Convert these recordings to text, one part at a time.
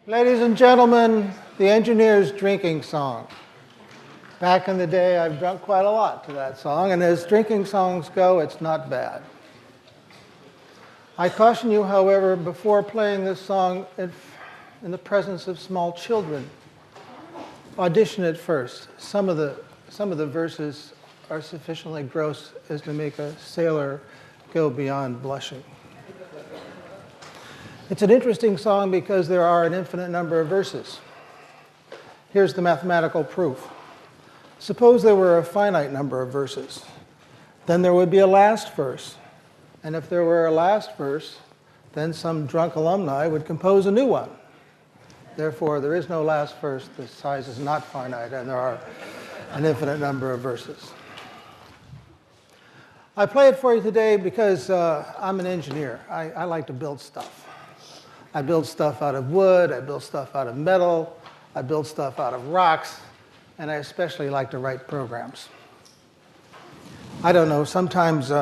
Ladies and gentlemen, the Engineers' Drinking Song. Back in the day, I've drunk quite a lot to that song, and as drinking songs go, it's not bad. I caution you, however, before playing this song in the presence of small children, audition it first. Some of the verses are sufficiently gross as to make a sailor go beyond blushing. It's an interesting song because there are an infinite number of verses. Here's the mathematical proof. Suppose there were a finite number of verses. Then there would be a last verse. And if there were a last verse, then some drunk alumni would compose a new one. Therefore, there is no last verse. The size is not finite, and there are an infinite number of verses. I play it for you today because I'm an engineer. I like to build stuff. I build stuff out of wood, I build stuff out of metal, I build stuff out of rocks, and I especially like to write programs. I don't know, sometimes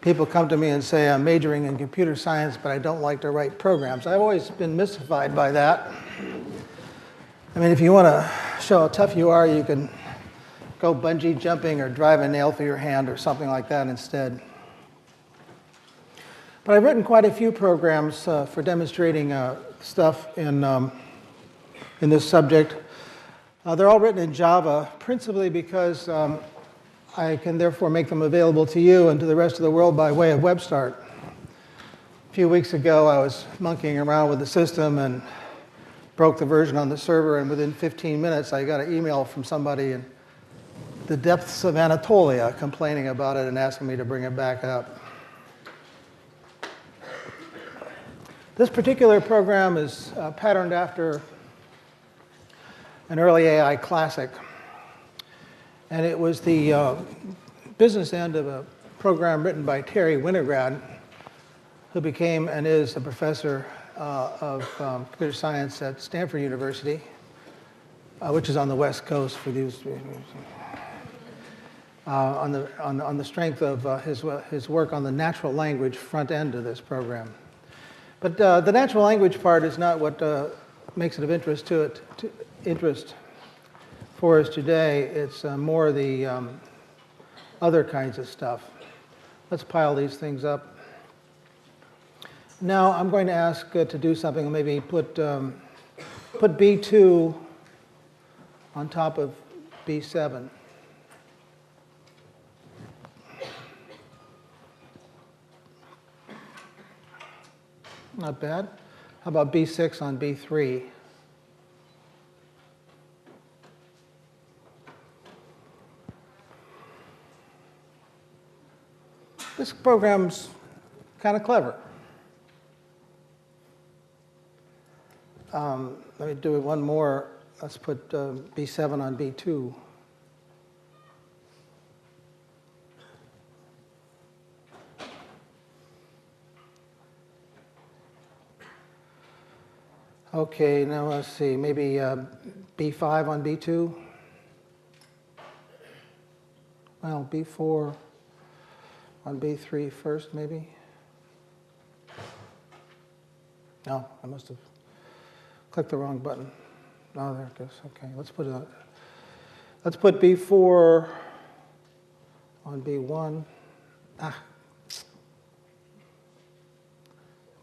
people come to me and say I'm majoring in computer science, but I don't like to write programs. I've always been mystified by that. I mean, if you want to show how tough you are, you can go bungee jumping or drive a nail through your hand or something like that instead. But I've written quite a few programs for demonstrating stuff in this subject. They're all written in Java, principally because I can therefore make them available to you and to the rest of the world by way of WebStart. A few weeks ago, I was monkeying around with the system and broke the version on the server, and within 15 minutes, I got an email from somebody in the depths of Anatolia complaining about it and asking me to bring it back up. This particular program is patterned after an early AI classic. And it was the business end of a program written by Terry Winograd, who became and is a professor of computer science at Stanford University, which is on the West Coast for these on the strength of his work on the natural language front end of this program. But the natural language part is not what makes it of interest for us today. It's more the other kinds of stuff. Let's pile these things up. Now I'm going to ask to do something. Maybe put B2 on top of B7. Not bad. How about B6 on B3? This program's kind of clever. Let me do it one more. Let's put B7 on B2. Okay, now let's see, maybe B5 on B2. Well, B4 on B3 first, maybe. No, I must have clicked the wrong button. Oh, there it is. Okay, let's put B4 on B1. Ah,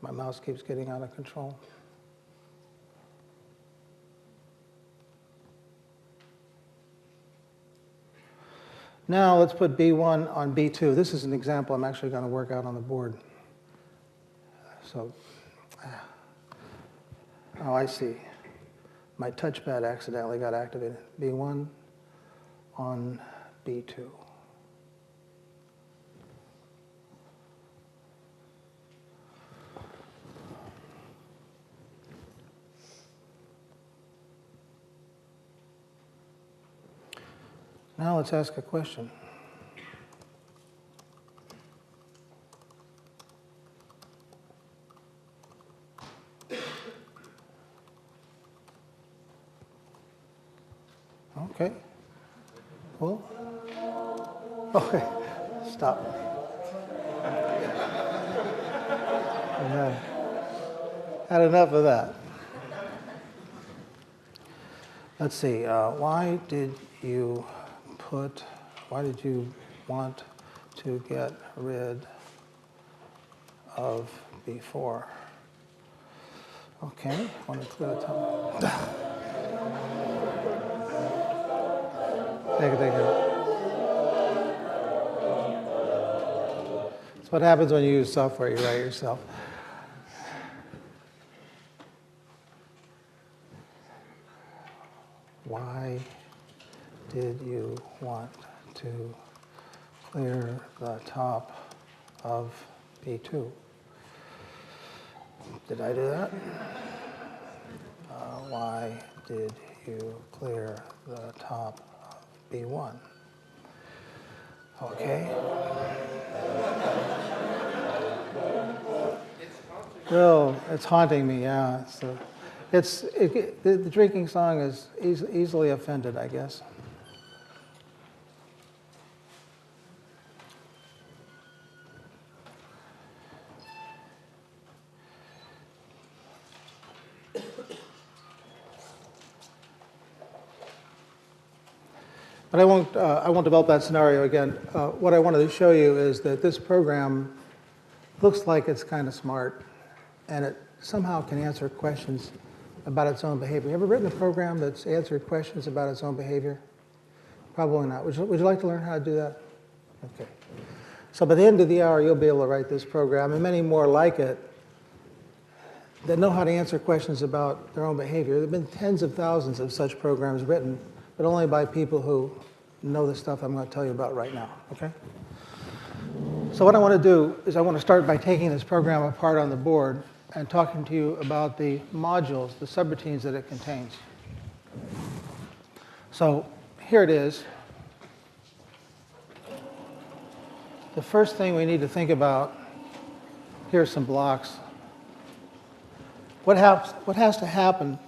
my mouse keeps getting out of control. Now let's put B1 on B2. This is an example I'm actually going to work out on the board. So, oh, I see. My touchpad accidentally got activated. B1 on B2. Now let's ask a question. Okay. Well, okay. Stop. Yeah. Had enough of that. Let's see, why did you want to get rid of before? Okay, want to clear the top. Take it. That's what happens when you use software, you write yourself. Why did you want to clear the top of B2? Did I do that? Why did you clear the top of B1? Okay. Oh, it's haunting me, yeah. The drinking song is easily offended, I guess. But I won't develop that scenario again. What I wanted to show you is that this program looks like it's kind of smart, and it somehow can answer questions about its own behavior. You ever written a program that's answered questions about its own behavior? Probably not. Would you like to learn how to do that? Okay. So by the end of the hour, you'll be able to write this program and many more like it that know how to answer questions about their own behavior. There have been tens of thousands of such programs written, but only by people who know the stuff I'm going to tell you about right now, okay? So what I want to do is I want to start by taking this program apart on the board and talking to you about the modules, the subroutines that it contains. So here it is. The first thing we need to think about, here are some blocks. What has to happen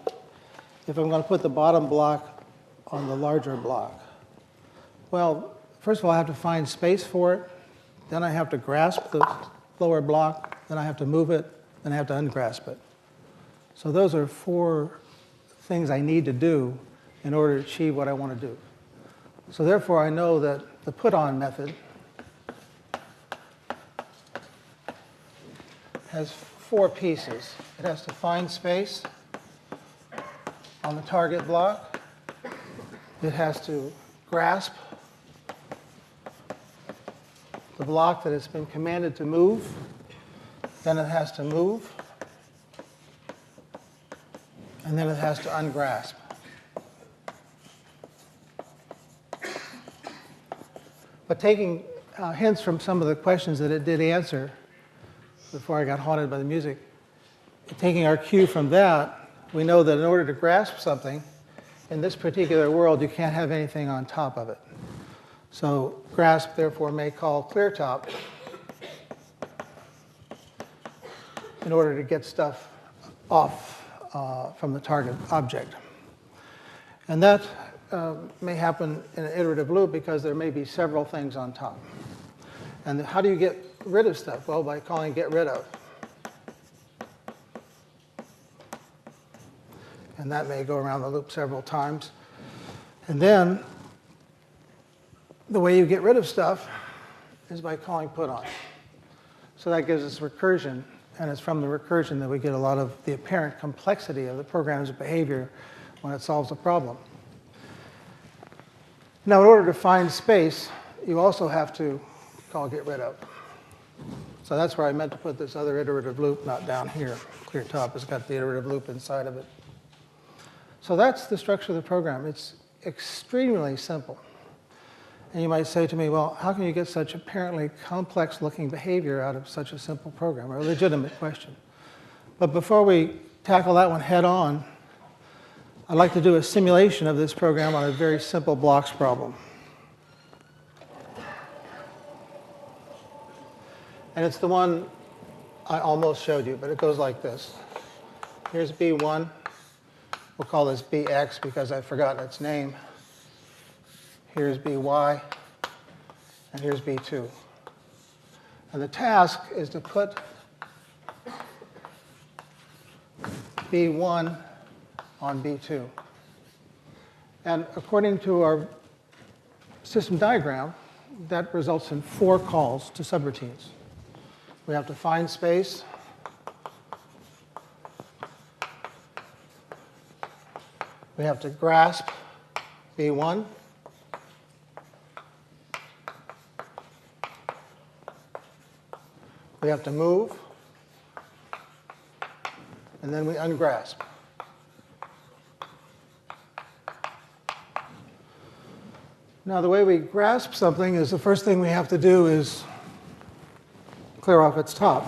if I'm going to put the bottom block on the larger block? Well, first of all, I have to find space for it. Then I have to grasp the lower block. Then I have to move it. Then I have to ungrasp it. So those are 4 things I need to do in order to achieve what I want to do. So therefore, I know that the put-on method has 4 pieces. It has to find space on the target block. It has to grasp the block that it's been commanded to move. Then it has to move. And then it has to ungrasp. But taking hints from some of the questions that it did answer before I got haunted by the music, taking our cue from that, we know that in order to grasp something in this particular world, you can't have anything on top of it. So grasp, therefore, may call clear top in order to get stuff off from the target object. And that may happen in an iterative loop because there may be several things on top. And how do you get rid of stuff? Well, by calling get rid of. And that may go around the loop several times. And then the way you get rid of stuff is by calling put on. So that gives us recursion, and it's from the recursion that we get a lot of the apparent complexity of the program's behavior when it solves a problem. Now, in order to find space, you also have to call get rid of. So that's where I meant to put this other iterative loop, not down here. Clear top has got the iterative loop inside of it. So that's the structure of the program. It's extremely simple. And you might say to me, well, how can you get such apparently complex-looking behavior out of such a simple program? A legitimate question. But before we tackle that one head on, I'd like to do a simulation of this program on a very simple blocks problem. And it's the one I almost showed you, but it goes like this. Here's B1. We'll call this Bx because I've forgotten its name. Here's By, and here's B2. And the task is to put B1 on B2. And according to our system diagram, that results in 4 calls to subroutines. We have to find space. We have to grasp B1. We have to move. And then we ungrasp. Now, the way we grasp something is the first thing we have to do is clear off its top.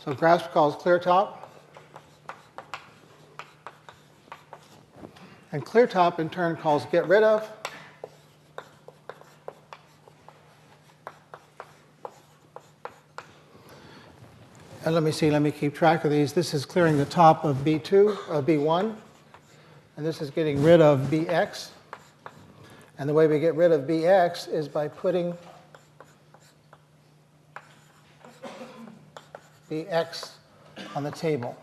So grasp calls clear top. And clear top, in turn, calls get rid of. And let me keep track of these. This is clearing the top of B2, of B1. And this is getting rid of Bx. And the way we get rid of Bx is by putting Bx on the table.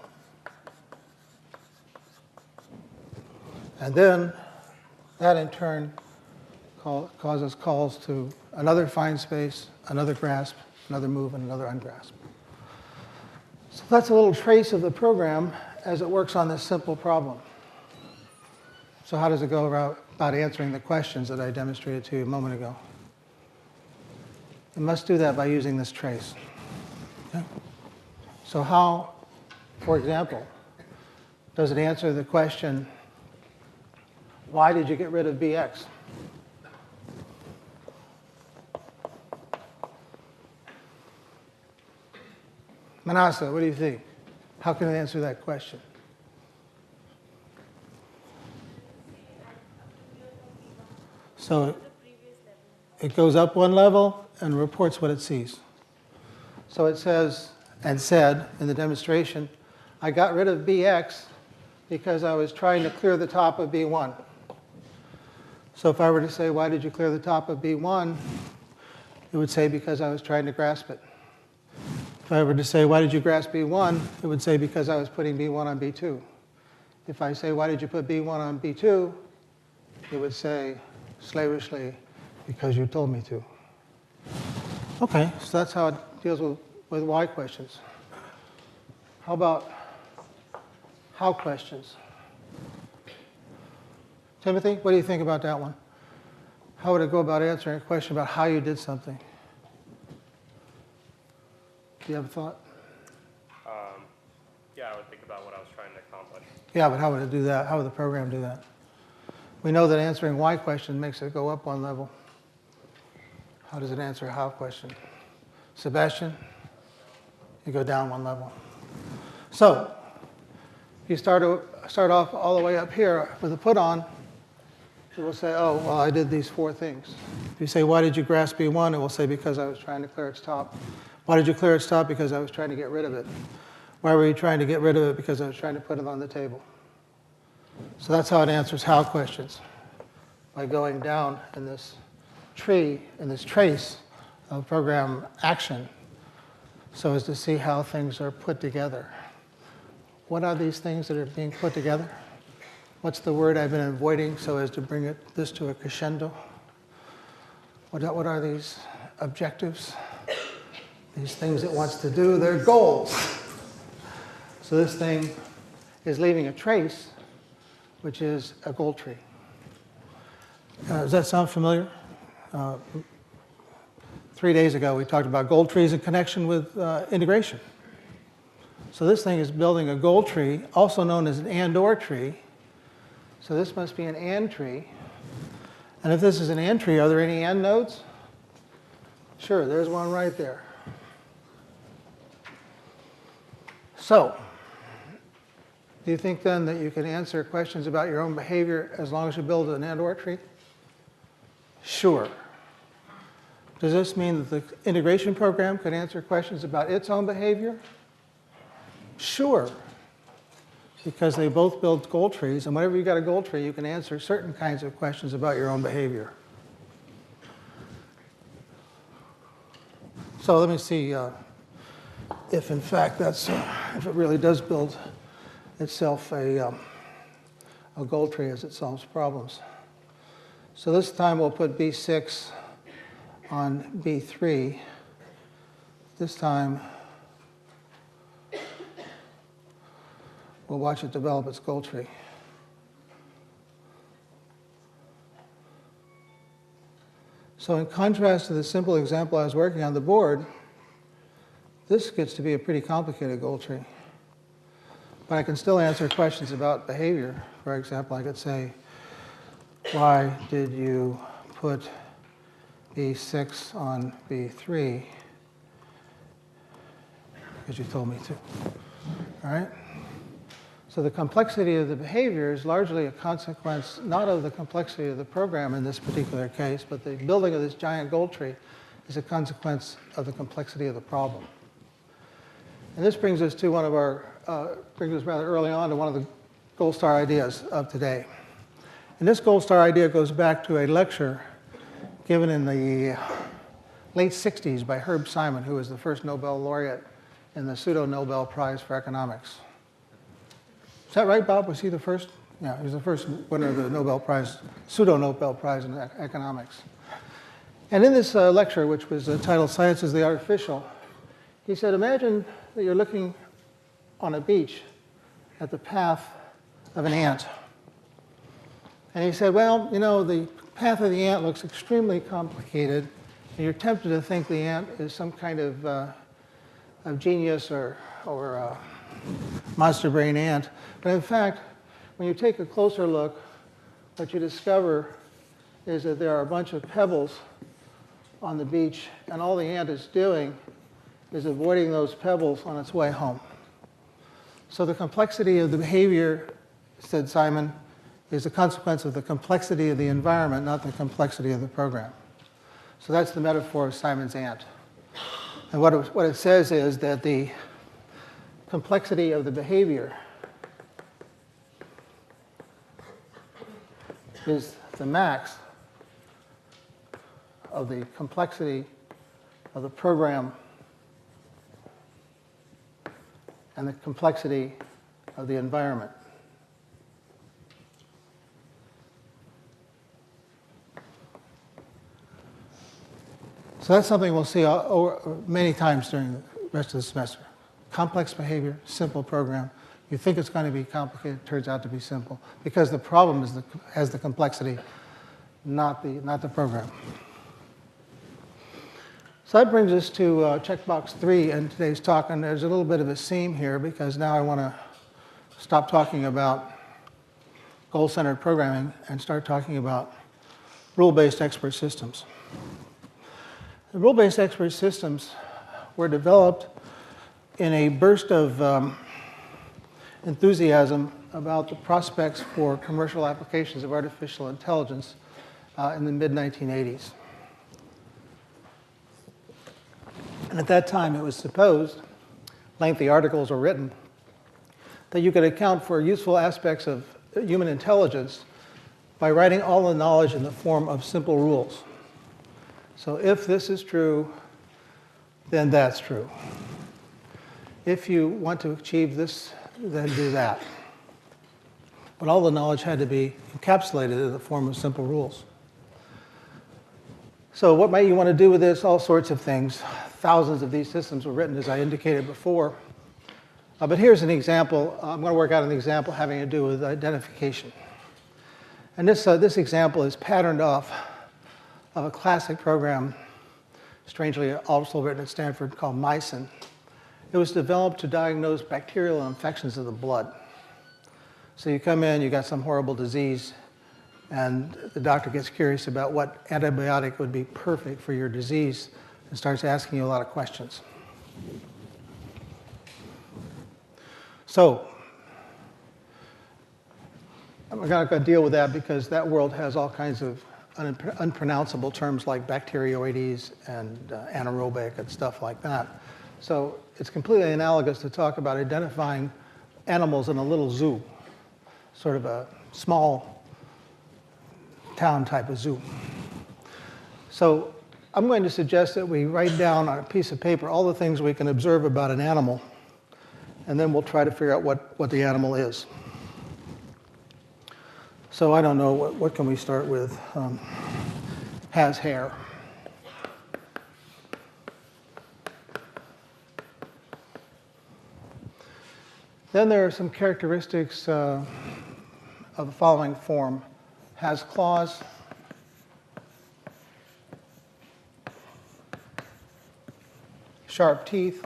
And then that, in turn, causes calls to another find space, another grasp, another move, and another ungrasp. So that's a little trace of the program as it works on this simple problem. So how does it go about answering the questions that I demonstrated to you a moment ago? It must do that by using this trace. Okay? So how, for example, does it answer the question, why did you get rid of Bx? Manasa, what do you think? How can it answer that question? So it goes up 1 level and reports what it sees. So it says, and said in the demonstration, I got rid of Bx because I was trying to clear the top of B1. So if I were to say, why did you clear the top of B1? It would say, because I was trying to grasp it. If I were to say, why did you grasp B1? It would say, because I was putting B1 on B2. If I say, why did you put B1 on B2? It would say, slavishly, because you told me to. OK, so that's how it deals with why questions. How about how questions? Timothy, what do you think about that one? How would it go about answering a question about how you did something? Do you have a thought? Yeah, I would think about what I was trying to accomplish. Yeah, but how would it do that? How would the program do that? We know that answering why question makes it go up 1 level. How does it answer a how question? Sebastian, you go down 1 level. So if you start off all the way up here with a put on, it will say, oh, well, I did these 4 things. If you say, why did you grasp B1? It will say, because I was trying to clear its top. Why did you clear its top? Because I was trying to get rid of it. Why were you trying to get rid of it? Because I was trying to put it on the table. So that's how it answers how questions, by going down in this tree, in this trace of program action, so as to see how things are put together. What are these things that are being put together? What's the word I've been avoiding so as to bring this to a crescendo? What are these objectives? These things it wants to do, they're goals. So this thing is leaving a trace, which is a goal tree. Does that sound familiar? 3 days ago, we talked about goal trees in connection with integration. So this thing is building a goal tree, also known as an and/or tree. So this must be an and tree. And if this is an and tree, are there any and nodes? Sure, there's one right there. So do you think then that you can answer questions about your own behavior as long as you build an and/or tree? Sure. Does this mean that the integration program could answer questions about its own behavior? Sure. Because they both build goal trees, and whenever you've got a goal tree, you can answer certain kinds of questions about your own behavior. So let me see if in fact if it really does build itself a gold tree as it solves problems. So this time we'll put B6 on B3. This time we'll watch it develop its gold tree. So in contrast to the simple example I was working on the board, this gets to be a pretty complicated gold tree. But I can still answer questions about behavior. For example, I could say, why did you put B6 on B3? Because you told me to. All right? So the complexity of the behavior is largely a consequence not of the complexity of the program in this particular case, but the building of this giant gold tree is a consequence of the complexity of the problem. And this brings us to brings us rather early on to one of the gold star ideas of today. And this gold star idea goes back to a lecture given in the late 60s by Herb Simon, who was the first Nobel laureate in the Pseudo-Nobel Prize for Economics. Is that right, Bob? Was he the first? Yeah, he was the first winner of the Nobel Prize, Pseudo-Nobel Prize in Economics. And in this lecture, which was titled Science is the Artificial, he said, imagine that you're looking on a beach at the path of an ant. And he said, well, you know, the path of the ant looks extremely complicated, and you're tempted to think the ant is some kind of genius or monster brain ant. But in fact, when you take a closer look, what you discover is that there are a bunch of pebbles on the beach, and all the ant is doing is avoiding those pebbles on its way home. So the complexity of the behavior, said Simon, is a consequence of the complexity of the environment, not the complexity of the program. So that's the metaphor of Simon's ant. And what it says is that the complexity of the behavior is the max of the complexity of the program and the complexity of the environment. So that's something we'll see many times during the rest of the semester. Complex behavior, simple program. You think it's going to be complicated, it turns out to be simple, because the problem has the complexity, not the program. So that brings us to checkbox 3 in today's talk, and there's a little bit of a seam here because now I want to stop talking about goal-centered programming and start talking about rule-based expert systems. The rule-based expert systems were developed in a burst of enthusiasm about the prospects for commercial applications of artificial intelligence in the mid-1980s. And at that time, it was supposed, lengthy articles were written, that you could account for useful aspects of human intelligence by writing all the knowledge in the form of simple rules. So if this is true, then that's true. If you want to achieve this, then do that. But all the knowledge had to be encapsulated in the form of simple rules. So what might you want to do with this? All sorts of things. Thousands of these systems were written, as I indicated before. But here's an example. I'm going to work out an example having to do with identification. And this example is patterned off of a classic program, strangely also written at Stanford, called Mycin. It was developed to diagnose bacterial infections of the blood. So you come in, you got some horrible disease, and the doctor gets curious about what antibiotic would be perfect for your disease and starts asking you a lot of questions. So I'm not going to deal with that because that world has all kinds of unpronounceable terms like bacteroides and anaerobic and stuff like that. So it's completely analogous to talk about identifying animals in a little zoo, sort of a small town type of zoo. So I'm going to suggest that we write down on a piece of paper all the things we can observe about an animal, and then we'll try to figure out what the animal is. So I don't know, what can we start with? Has hair. Then there are some characteristics of the following form. Has claws. Sharp teeth.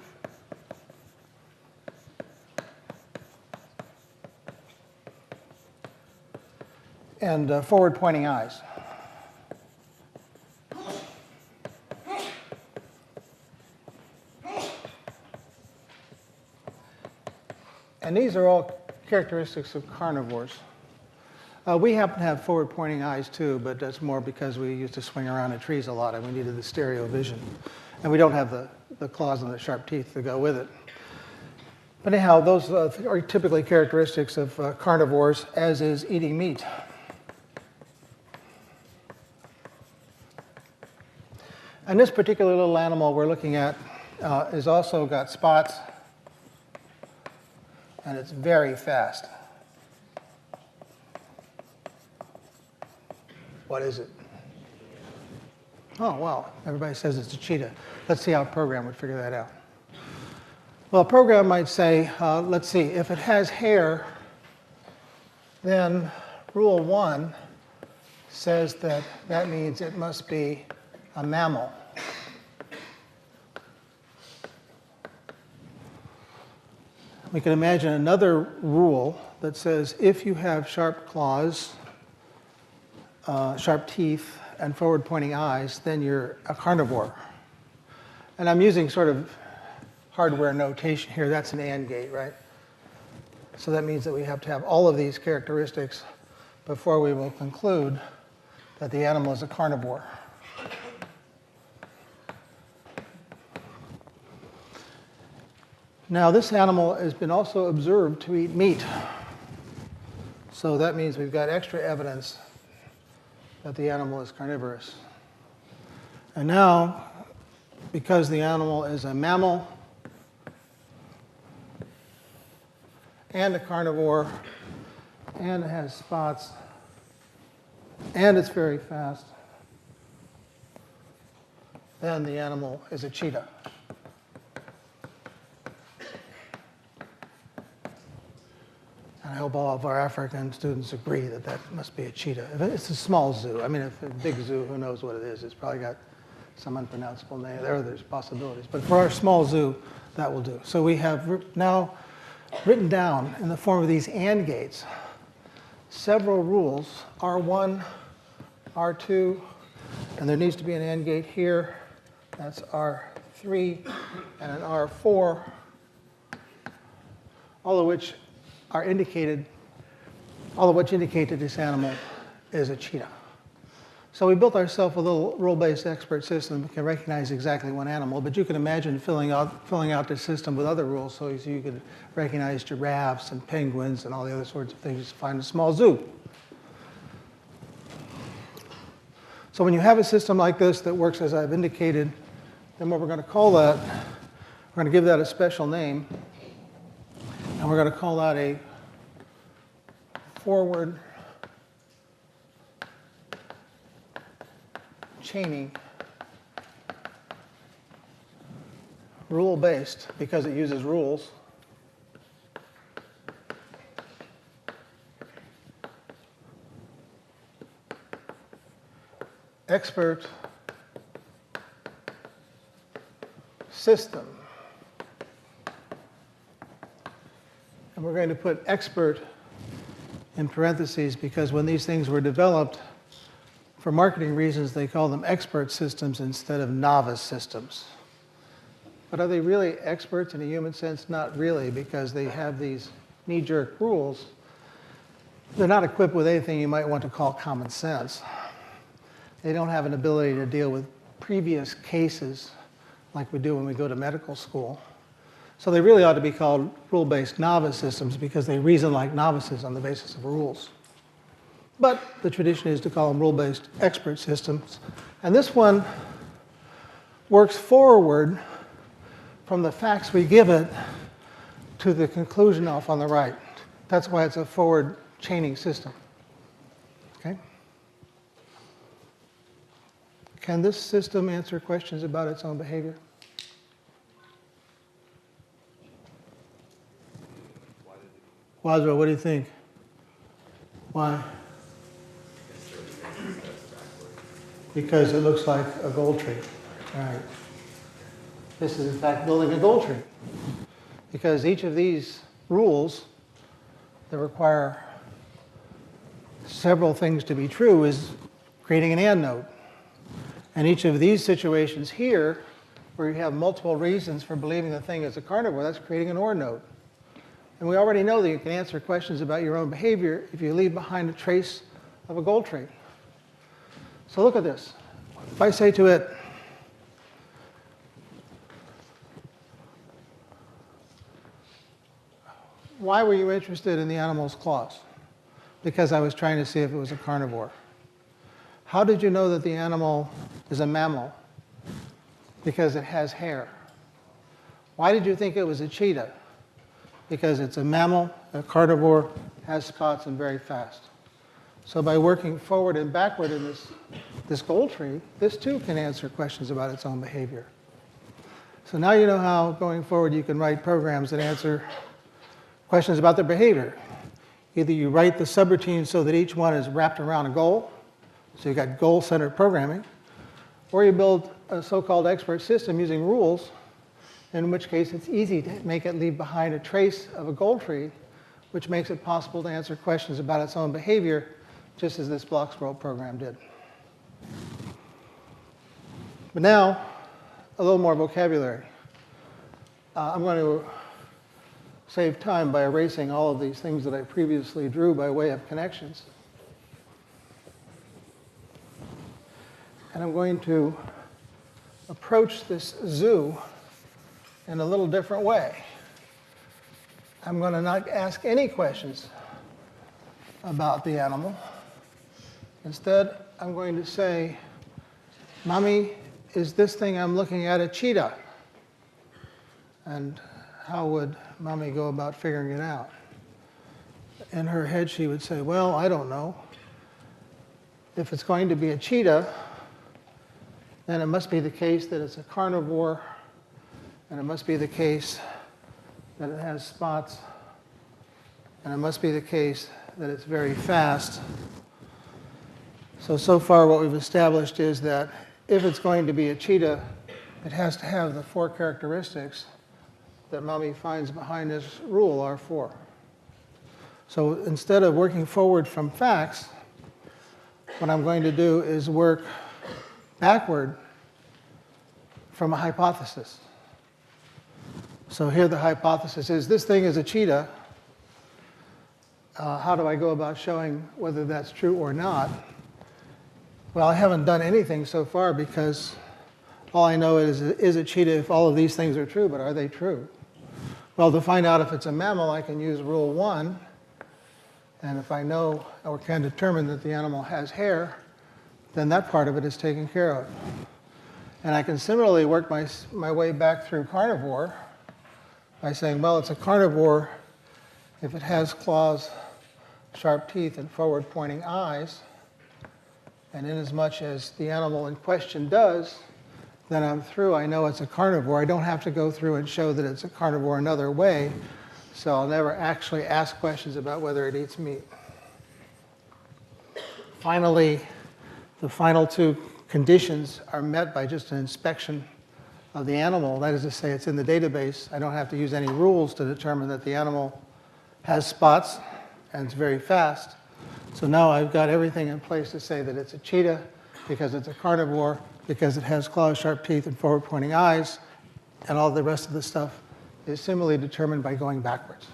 And forward-pointing eyes. And these are all characteristics of carnivores. We happen to have forward-pointing eyes too, but that's more because we used to swing around in trees a lot and we needed the stereo vision. And we don't have the claws and the sharp teeth to go with it. But anyhow, those are typically characteristics of carnivores, as is eating meat. And this particular little animal we're looking at has also got spots, and it's very fast. What is it? Oh, well, everybody says it's a cheetah. Let's see how a program would figure that out. Well, a program might say, let's see, if it has hair, then rule 1 says that that means it must be a mammal. We can imagine another rule that says if you have sharp claws, sharp teeth, and forward-pointing eyes, then you're a carnivore. And I'm using sort of hardware notation here. That's an AND gate, right? So that means that we have to have all of these characteristics before we will conclude that the animal is a carnivore. Now, this animal has been also observed to eat meat. So that means we've got extra evidence that the animal is carnivorous. And now, because the animal is a mammal and a carnivore, and it has spots, and it's very fast, then the animal is a cheetah. I hope all of our African students agree that that must be a cheetah. If it's a small zoo, I mean, if it's a big zoo, who knows what it is? It's probably got some unpronounceable name. There's possibilities. But for our small zoo, that will do. So we have now written down in the form of these AND gates several rules, R1, R2, and there needs to be an AND gate here. That's R3 and an R4, all of which are indicated, all of which indicate that this animal is a cheetah. So we built ourselves a little rule-based expert system that can recognize exactly one animal, but you can imagine filling out this system with other rules so you could recognize giraffes and penguins and all the other sorts of things to find a small zoo. So when you have a system like this that works as I've indicated, then what we're going to call that, we're going to give that a special name. And we're going to call that a forward chaining rule-based because it uses rules. Expert system. And we're going to put expert in parentheses because when these things were developed, for marketing reasons, they call them expert systems instead of novice systems. But are they really experts in a human sense? Not really, because they have these knee-jerk rules. They're not equipped with anything you might want to call common sense. They don't have an ability to deal with previous cases like we do when we go to medical school. So they really ought to be called rule-based novice systems because they reason like novices on the basis of rules. But the tradition is to call them rule-based expert systems. And this one works forward from the facts we give it to the conclusion off on the right. That's why it's a forward chaining system. Okay? Can this system answer questions about its own behavior? Wazra, what do you think? Why? Because it looks like a gold tree. All right. This is, in fact, building a gold tree. Because each of these rules that require several things to be true is creating an AND node. And each of these situations here, where you have multiple reasons for believing the thing is a carnivore, that's creating an OR node. And we already know that you can answer questions about your own behavior if you leave behind a trace of a gold tree. So look at this. If I say to it, why were you interested in the animal's claws? Because I was trying to see if it was a carnivore. How did you know that the animal is a mammal? Because it has hair. Why did you think it was a cheetah? Because it's a mammal, a carnivore, has spots, and very fast. So by working forward and backward in this gold tree, this too can answer questions about its own behavior. So now you know how, going forward, you can write programs that answer questions about their behavior. Either you write the subroutines so that each one is wrapped around a goal, so you've got goal-centered programming, or you build a so-called expert system using rules, in which case it's easy to make it leave behind a trace of a gold tree, which makes it possible to answer questions about its own behavior, just as this Bloxworld program did. But now, a little more vocabulary. I'm going to save time by erasing all of these things that I previously drew by way of connections. And I'm going to approach this zoo in a little different way. I'm going to not ask any questions about the animal. Instead, I'm going to say, Mommy, is this thing I'm looking at a cheetah? And how would Mommy go about figuring it out? In her head, she would say, well, I don't know. If it's going to be a cheetah, then it must be the case that it's a carnivore, and it must be the case that it has spots, and it must be the case that it's very fast. So far what we've established is that if it's going to be a cheetah, it has to have the 4 characteristics that Mommy finds behind this rule, R4. So instead of working forward from facts, what I'm going to do is work backward from a hypothesis. So here the hypothesis is this thing is a cheetah. How do I go about showing whether that's true or not? Well, I haven't done anything so far because all I know is a cheetah if all of these things are true, but are they true? Well, to find out if it's a mammal, I can use rule 1. And if I know or can determine that the animal has hair, then that part of it is taken care of. And I can similarly work my way back through carnivore by saying, well, it's a carnivore if it has claws, sharp teeth, and forward-pointing eyes. And inasmuch as the animal in question does, then I'm through. I know it's a carnivore. I don't have to go through and show that it's a carnivore another way. So I'll never actually ask questions about whether it eats meat. Finally, the final 2 conditions are met by just an inspection of the animal. That is to say, it's in the database. I don't have to use any rules to determine that the animal has spots and it's very fast. So now I've got everything in place to say that it's a cheetah because it's a carnivore, because it has claws, sharp teeth, and forward-pointing eyes, and all the rest of the stuff is similarly determined by going backwards.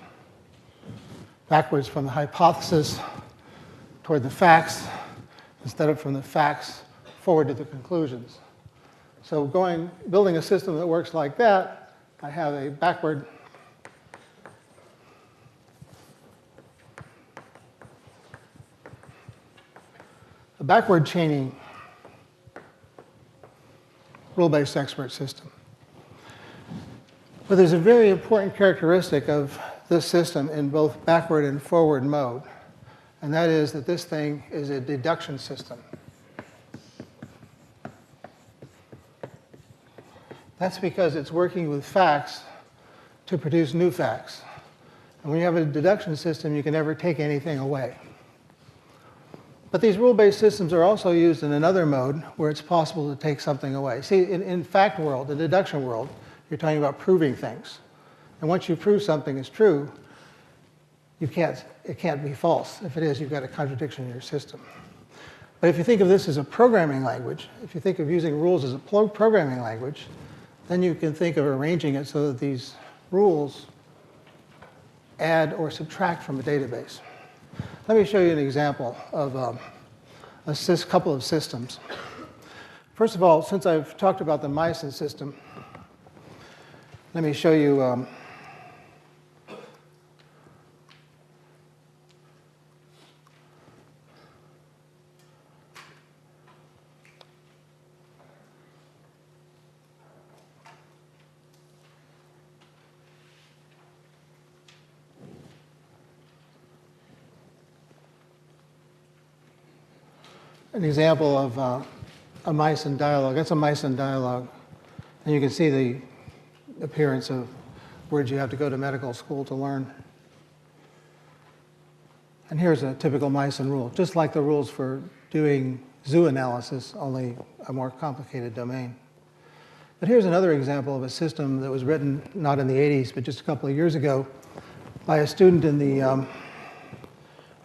Backwards from the hypothesis toward the facts, instead of from the facts forward to the conclusions. So building a system that works like that, I have a backward chaining rule-based expert system. But there's a very important characteristic of this system in both backward and forward mode, and that is that this thing is a deduction system. That's because it's working with facts to produce new facts. And when you have a deduction system, you can never take anything away. But these rule-based systems are also used in another mode where it's possible to take something away. See, in fact world, the deduction world, you're talking about proving things. And once you prove something is true, it can't be false. If it is, you've got a contradiction in your system. But if you think of this as a programming language, if you think of using rules as a programming language, then you can think of arranging it so that these rules add or subtract from a database. Let me show you an example of a couple of systems. First of all, since I've talked about the Meisen system, let me show you an example of a Meisen dialog. That's a Meisen dialog. And you can see the appearance of words you have to go to medical school to learn. And here's a typical Meisen rule, just like the rules for doing zoo analysis, only a more complicated domain. But here's another example of a system that was written not in the 80s, but just a couple of years ago by a student in the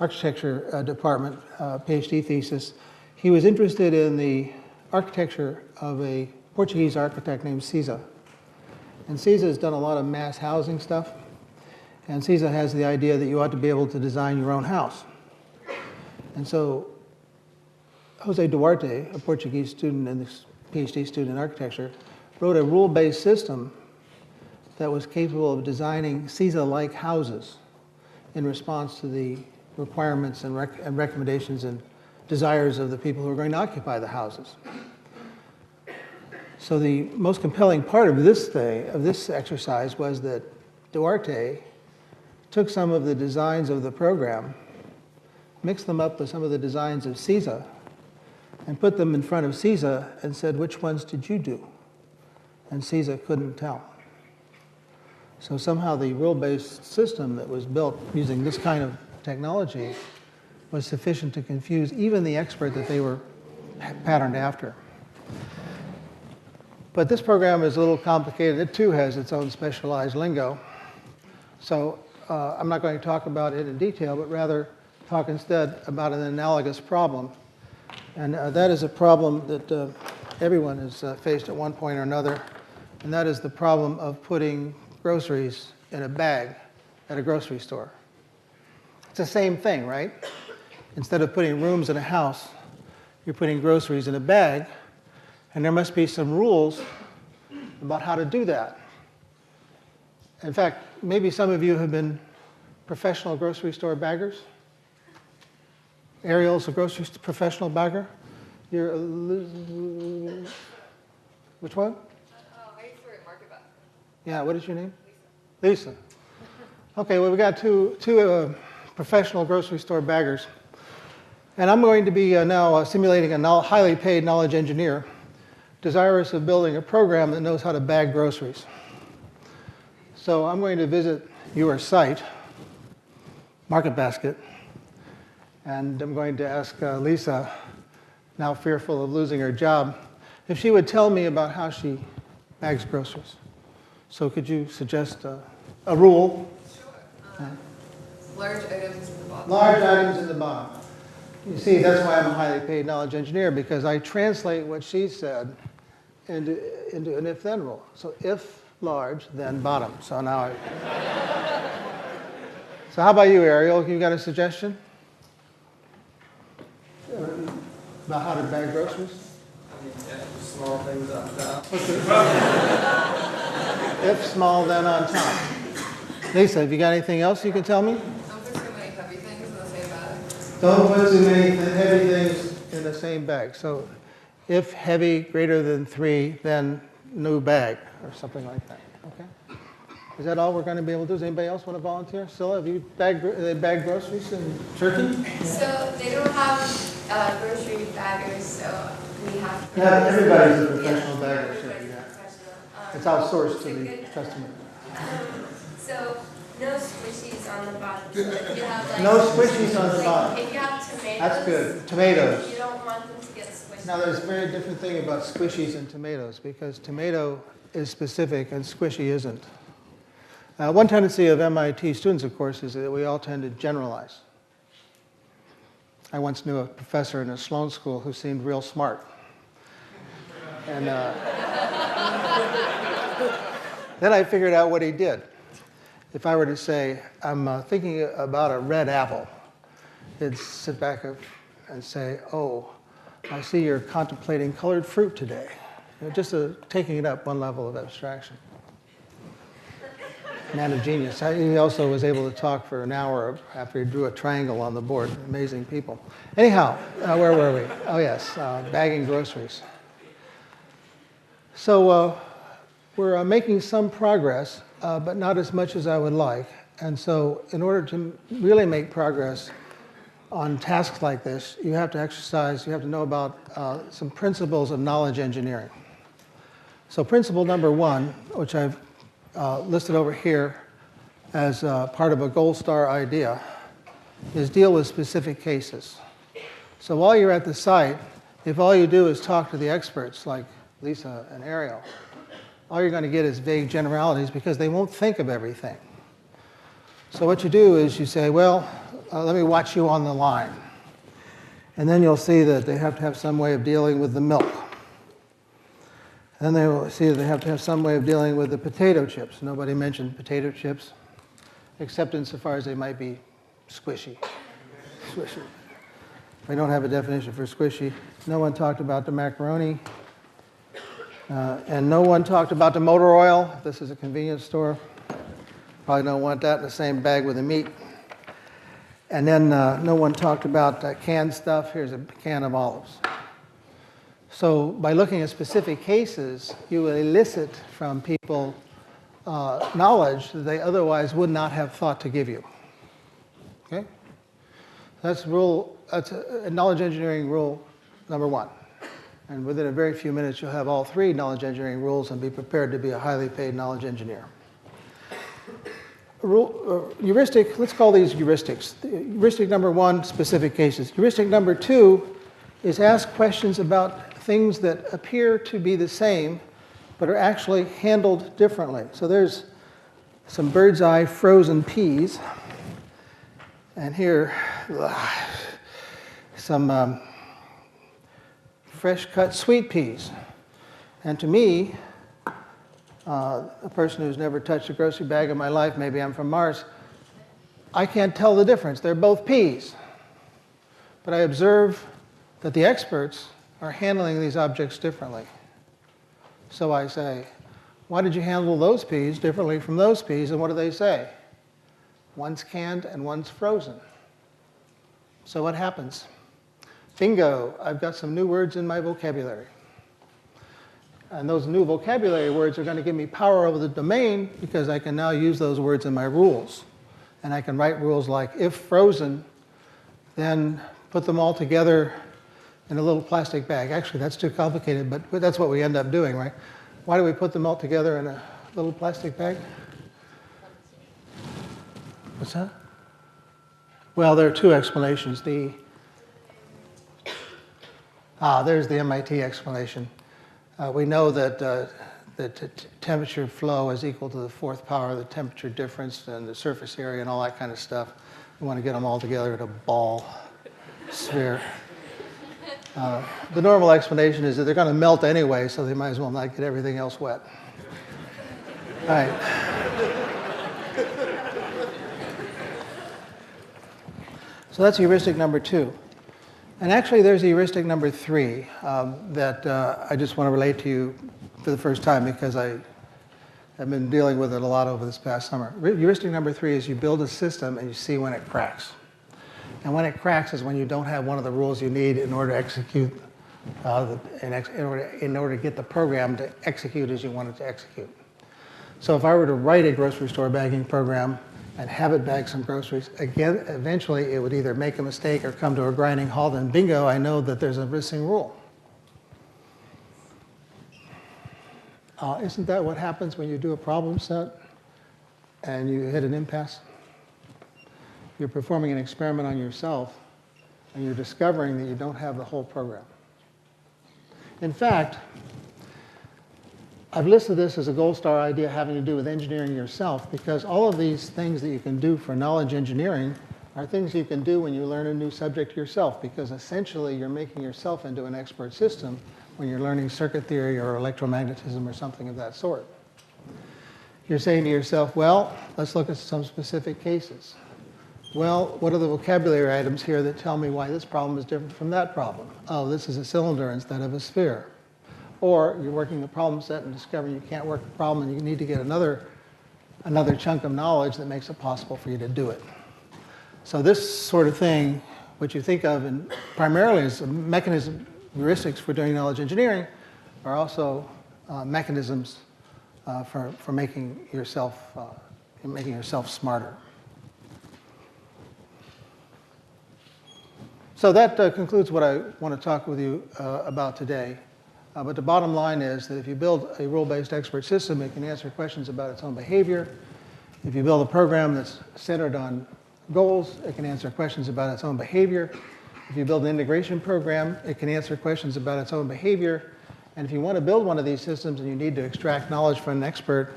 architecture department, PhD thesis. He was interested in the architecture of a Portuguese architect named Siza. And Siza has done a lot of mass housing stuff. And Siza has the idea that you ought to be able to design your own house. And so Jose Duarte, a Portuguese student and this PhD student in architecture, wrote a rule-based system that was capable of designing Siza-like houses in response to the requirements and recommendations and desires of the people who are going to occupy the houses. So the most compelling part of this exercise was that Duarte took some of the designs of the program, mixed them up with some of the designs of Siza, and put them in front of Siza and said, which ones did you do? And Siza couldn't tell. So somehow the rule-based system that was built using this kind of technology was sufficient to confuse even the expert that they were patterned after. But this program is a little complicated. It too has its own specialized lingo. So I'm not going to talk about it in detail, but rather talk instead about an analogous problem. And that is a problem that everyone has faced at one point or another, and that is the problem of putting groceries in a bag at a grocery store. It's the same thing, right? Instead of putting rooms in a house, you're putting groceries in a bag, and there must be some rules about how to do that. In fact, maybe some of you have been professional grocery store baggers. Ariel's a professional bagger. You're which one? I used to work at Market Basket. Yeah, what is your name? Lisa. Lisa. Okay, well, we got two professional grocery store baggers. And I'm going to be now simulating a highly paid knowledge engineer desirous of building a program that knows how to bag groceries. So I'm going to visit your site, Market Basket, and I'm going to ask Lisa, now fearful of losing her job, if she would tell me about how she bags groceries. So could you suggest a rule? Sure. Large items in the bottom. Large items in the bottom. You see, that's why I'm a highly paid knowledge engineer, because I translate what she said into an if-then rule. So if large, then bottom. So now So how about you, Ariel? You got a suggestion? About how to bag groceries? I mean, if small things on top. If small, then on top. Lisa, have you got anything else you can tell me? Don't put too many heavy things in the same bag. Don't put too many heavy things in the same bag. So If heavy greater than 3, then new bag, or something like that. Okay? Is that all we're going to be able to do? Does anybody else want to volunteer? Scylla, have you bagged groceries in Turkey? So they don't have grocery baggers, so we have. Yeah, everybody's a professional bagger. Everybody's Yeah. professional. It's outsourced to it's a the good- customer. So no squishies on the bottom. So if you have like No squishies on the like, bottom. If you have tomatoes, That's good. Tomatoes. You don't want them to get squished. Now, there's a very different thing about squishies and tomatoes, because tomato is specific and squishy isn't. One tendency of MIT students, of course, is that we all tend to generalize. I once knew a professor in a Sloan school who seemed real smart. And then I figured out what he did. If I were to say, I'm thinking about a red apple, he'd sit back and say, oh, I see you're contemplating colored fruit today. You know, just taking it up one level of abstraction. Man of genius. He also was able to talk for an hour after he drew a triangle on the board. Amazing people. Anyhow, where were we? Oh, yes, bagging groceries. So we're making some progress, but not as much as I would like. And so in order to really make progress on tasks like this, you have to exercise, you have to know about some principles of knowledge engineering. So principle number 1, which I've listed over here as part of a gold star idea, is deal with specific cases. So while you're at the site, if all you do is talk to the experts like Lisa and Ariel, all you're going to get is vague generalities because they won't think of everything. So what you do is you say, well, let me watch you on the line. And then you'll see that they have to have some way of dealing with the milk. Then they will see that they have to have some way of dealing with the potato chips. Nobody mentioned potato chips, except insofar as they might be squishy. Squishy. We don't have a definition for squishy. No one talked about the macaroni. And no one talked about the motor oil. If this is a convenience store, probably don't want that in the same bag with the meat. And then no one talked about canned stuff. Here's a can of olives. So by looking at specific cases, you will elicit from people knowledge that they otherwise would not have thought to give you. Okay? That's a knowledge engineering rule number 1. And within a very few minutes, you'll have all 3 knowledge engineering rules and be prepared to be a highly paid knowledge engineer. Heuristic, let's call these heuristics. Heuristic number 1, specific cases. Heuristic number 2 is ask questions about things that appear to be the same, but are actually handled differently. So there's some bird's eye frozen peas, and here some fresh cut sweet peas. And to me, a person who's never touched a grocery bag in my life, maybe I'm from Mars, I can't tell the difference. They're both peas. But I observe that the experts are handling these objects differently. So I say, why did you handle those peas differently from those peas? And what do they say? One's canned and one's frozen. So what happens? Bingo, I've got some new words in my vocabulary. And those new vocabulary words are going to give me power over the domain because I can now use those words in my rules. And I can write rules like, if frozen, then put them all together in a little plastic bag. Actually, that's too complicated, but that's what we end up doing, right? Why do we put them all together in a little plastic bag? What's that? Well, there are 2 explanations. There's the MIT explanation. We know that the temperature flow is equal to the 4th power of the temperature difference and the surface area and all that kind of stuff. We want to get them all together in a ball sphere. The normal explanation is that they're going to melt anyway, so they might as well not get everything else wet. All right. So that's heuristic number 2. And actually, there's heuristic number 3 that I just want to relate to you for the first time because I have been dealing with it a lot over this past summer. Heuristic number 3 is you build a system and you see when it cracks. And when it cracks is when you don't have one of the rules you need in order to execute in order to get the program to execute as you want it to execute. So if I were to write a grocery store bagging program and have it bag some groceries, again, eventually it would either make a mistake or come to a grinding halt, and bingo, I know that there's a missing rule. Isn't that what happens when you do a problem set and you hit an impasse? You're performing an experiment on yourself, and you're discovering that you don't have the whole program. In fact, I've listed this as a gold star idea having to do with engineering yourself, because all of these things that you can do for knowledge engineering are things you can do when you learn a new subject yourself, because essentially you're making yourself into an expert system when you're learning circuit theory or electromagnetism or something of that sort. You're saying to yourself, well, let's look at some specific cases. Well, what are the vocabulary items here that tell me why this problem is different from that problem? Oh, this is a cylinder instead of a sphere. Or you're working a problem set and discovering you can't work the problem and you need to get another chunk of knowledge that makes it possible for you to do it. So this sort of thing, what you think of primarily as a mechanism, heuristics for doing knowledge engineering, are also mechanisms for making yourself smarter. So that concludes what I want to talk with you about today. But the bottom line is that if you build a rule-based expert system, it can answer questions about its own behavior. If you build a program that's centered on goals, it can answer questions about its own behavior. If you build an integration program, it can answer questions about its own behavior. And if you want to build one of these systems and you need to extract knowledge from an expert,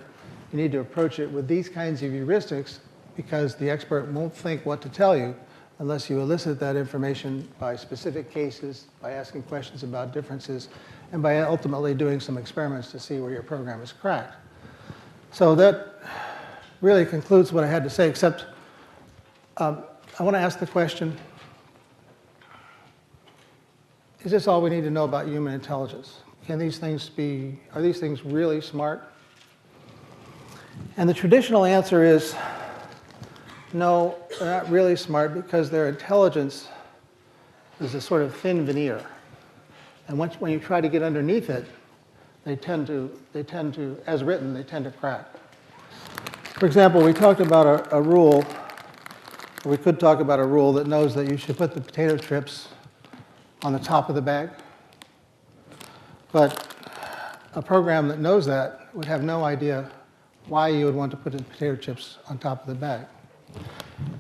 you need to approach it with these kinds of heuristics, because the expert won't think what to tell you unless you elicit that information by specific cases, by asking questions about differences, and by ultimately doing some experiments to see where your program is cracked. So that really concludes what I had to say, except I want to ask the question, is this all we need to know about human intelligence? Are these things really smart? And the traditional answer is, no, they're not really smart, because their intelligence is a sort of thin veneer. And when you try to get underneath it, they tend to, as written, they tend to crack. For example, we talked about a rule, or we could talk about a rule that knows that you should put the potato chips on the top of the bag. But a program that knows that would have no idea why you would want to put the potato chips on top of the bag.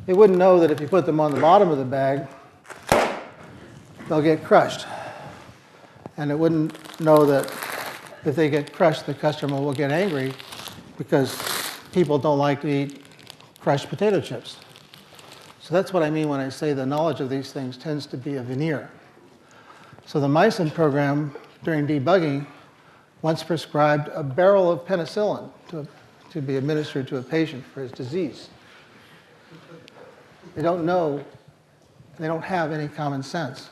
It wouldn't know that if you put them on the bottom of the bag, they'll get crushed. And it wouldn't know that if they get crushed, the customer will get angry, because people don't like to eat crushed potato chips. So that's what I mean when I say the knowledge of these things tends to be a veneer. So the Meisen program, during debugging, once prescribed a barrel of penicillin to be administered to a patient for his disease. They don't know, they don't have any common sense.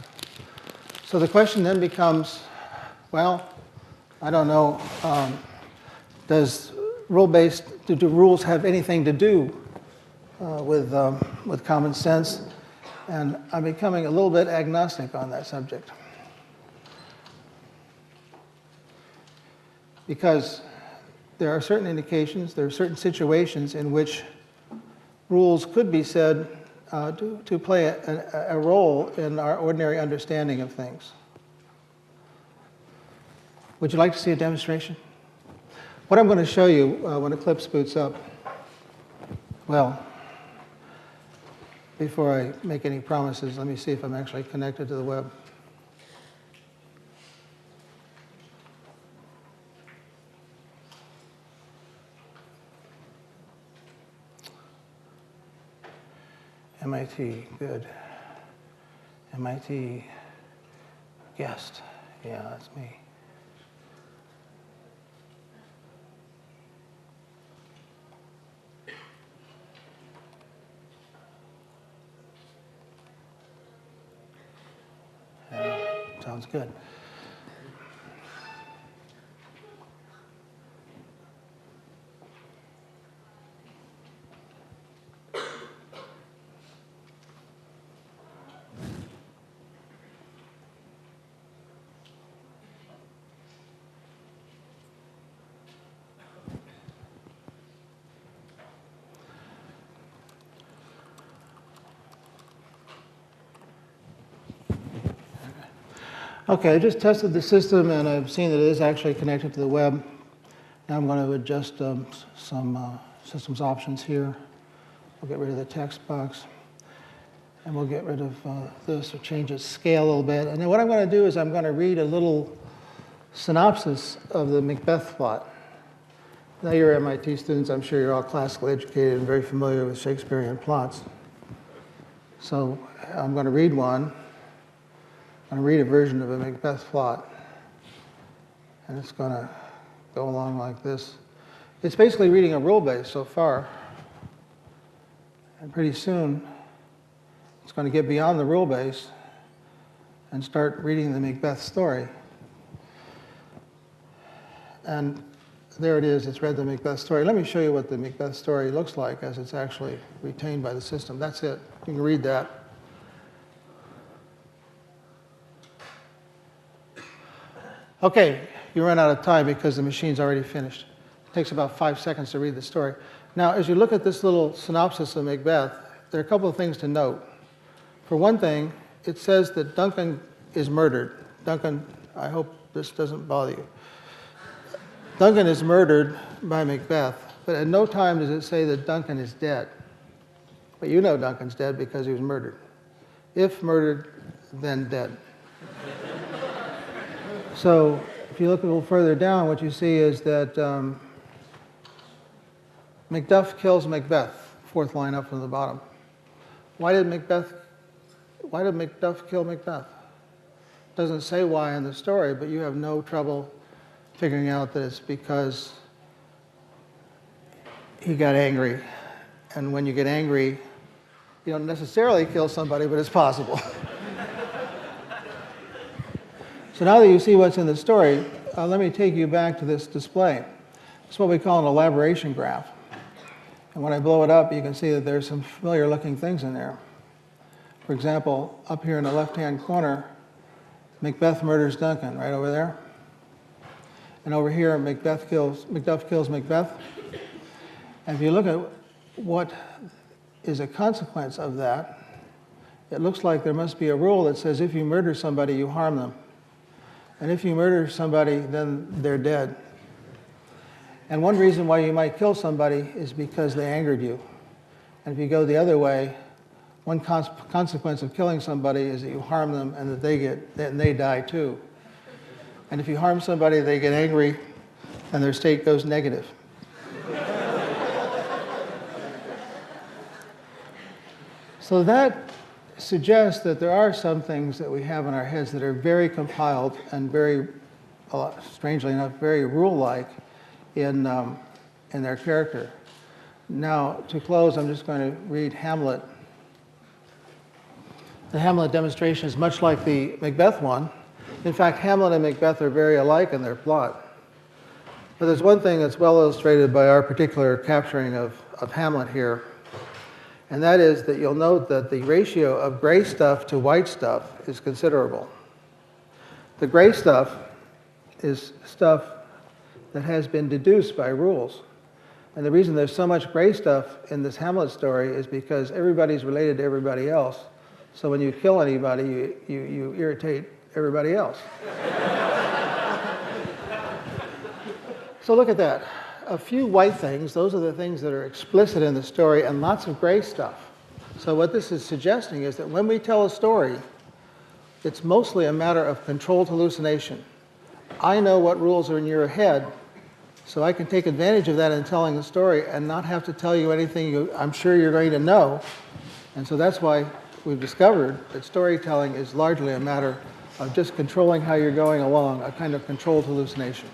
So the question then becomes, well, I don't know, do rules have anything to do with common sense? And I'm becoming a little bit agnostic on that subject. Because there are certain indications, there are certain situations in which rules could be said to play a role in our ordinary understanding of things. Would you like to see a demonstration? What I'm going to show you when Eclipse boots up, well, before I make any promises, let me see if I'm actually connected to the web. MIT, good. MIT guest, yeah, that's me. Sounds good. Okay, I just tested the system and I've seen that it is actually connected to the web. Now I'm going to adjust some systems options here. We'll get rid of the text box. And we'll get rid of this or change its scale a little bit. And then what I'm going to do is I'm going to read a little synopsis of the Macbeth plot. Now you're MIT students, I'm sure you're all classically educated and very familiar with Shakespearean plots. So I'm going to read one. I'm going to read a version of a Macbeth plot. And it's going to go along like this. It's basically reading a rule base so far. And pretty soon, it's going to get beyond the rule base and start reading the Macbeth story. And there it is, it's read the Macbeth story. Let me show you what the Macbeth story looks like as it's actually retained by the system. That's it. You can read that. Okay, you run out of time because the machine's already finished. It takes about 5 seconds to read the story. Now, as you look at this little synopsis of Macbeth, there are a couple of things to note. For one thing, it says that Duncan is murdered. Duncan, I hope this doesn't bother you. Duncan is murdered by Macbeth, but at no time does it say that Duncan is dead. But you know Duncan's dead because he was murdered. If murdered, then dead. So if you look a little further down, what you see is that Macduff kills Macbeth, fourth line up from the bottom. Why did Macduff kill Macbeth? It doesn't say why in the story, but you have no trouble figuring out that it's because he got angry. And when you get angry, you don't necessarily kill somebody, but it's possible. So now that you see what's in the story, let me take you back to this display. It's what we call an elaboration graph. And when I blow it up, you can see that there's some familiar looking things in there. For example, up here in the left-hand corner, Macbeth murders Duncan, right over there. And over here, Macduff kills Macbeth. And if you look at what is a consequence of that, it looks like there must be a rule that says if you murder somebody, you harm them. And if you murder somebody, then they're dead. And one reason why you might kill somebody is because they angered you. And if you go the other way, one consequence of killing somebody is that you harm them and that they die too. And if you harm somebody, they get angry and their state goes negative. So that suggests that there are some things that we have in our heads that are very compiled and very, strangely enough, very rule-like in their character. Now, to close, I'm just going to read Hamlet. The Hamlet demonstration is much like the Macbeth one. In fact, Hamlet and Macbeth are very alike in their plot. But there's one thing that's well illustrated by our particular capturing of Hamlet here, and that is that you'll note that the ratio of gray stuff to white stuff is considerable. The gray stuff is stuff that has been deduced by rules. And the reason there's so much gray stuff in this Hamlet story is because everybody's related to everybody else. So when you kill anybody, you irritate everybody else. So look at that. A few white things, those are the things that are explicit in the story, and lots of gray stuff. So what this is suggesting is that when we tell a story, it's mostly a matter of controlled hallucination. I know what rules are in your head, so I can take advantage of that in telling the story and not have to tell you anything I'm sure you're going to know. And so that's why we've discovered that storytelling is largely a matter of just controlling how you're going along, a kind of controlled hallucination.